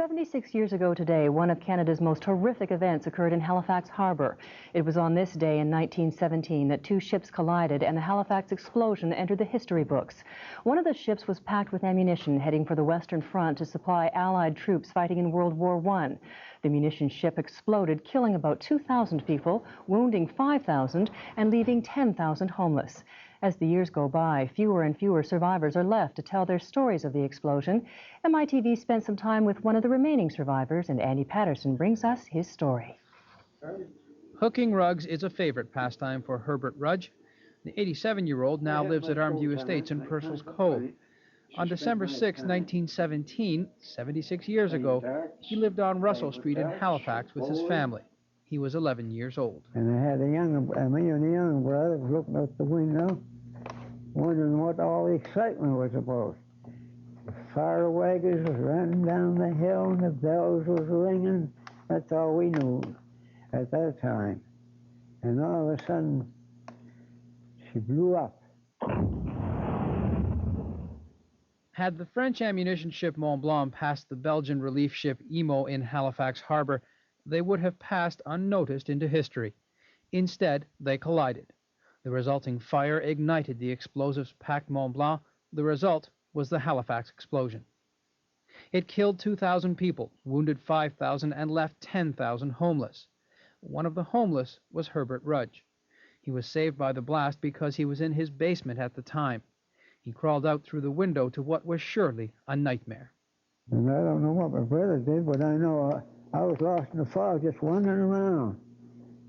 76 years ago today, one of Canada's most horrific events occurred in Halifax Harbour. It was on this day in 1917 that two ships collided and the Halifax Explosion entered the history books. One of the ships was packed with ammunition heading for the Western Front to supply Allied troops fighting in World War I. The munitions ship exploded, killing about 2,000 people, wounding 5,000 and leaving 10,000 homeless. As the years go by, fewer and fewer survivors are left to tell their stories of the explosion. MITV spent some time with one of the remaining survivors, and Andy Patterson brings us his story. Hooking rugs is a favorite pastime for Herbert Rudge. The 87-year-old now lives at Armview Estates in Purcell's Cove. On December 6, 1917, 76 years ago, he lived on Russell Street in Halifax with his family. He was 11 years old. And I had me and a young brother looking out the window, wondering what all the excitement was about. The fire wagons was running down the hill and the bells was ringing. That's all we knew at that time. And all of a sudden, she blew up. Had the French ammunition ship Mont Blanc passed the Belgian relief ship Emo in Halifax Harbour, they would have passed unnoticed into history. Instead, they collided. The resulting fire ignited the explosives-packed Mont Blanc. The result was the Halifax explosion. It killed 2,000 people, wounded 5,000, and left 10,000 homeless. One of the homeless was Herbert Rudge. He was saved by the blast because he was in his basement at the time. He crawled out through the window to what was surely a nightmare. And I don't know what my brother did, but I know I was lost in the fog just wandering around.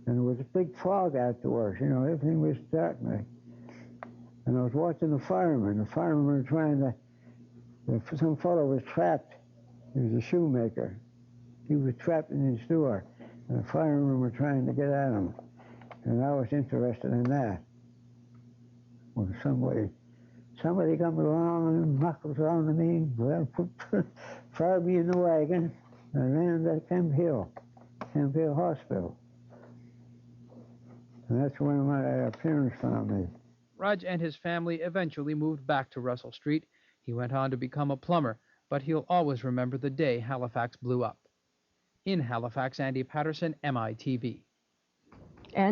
And there was a big fog afterwards, you know, everything was dark. And I was watching the firemen. The firemen were trying to, some fellow was trapped. He was a shoemaker. He was trapped in his door. And the firemen were trying to get at him. And I was interested in that. Well, somebody comes along and knuckles on to me, well, fired me in the wagon, and I ran to Camp Hill Hospital. And that's when my parents found me. Rudge and his family eventually moved back to Russell Street. He went on to become a plumber, but he'll always remember the day Halifax blew up. In Halifax, Andy Patterson, MITV.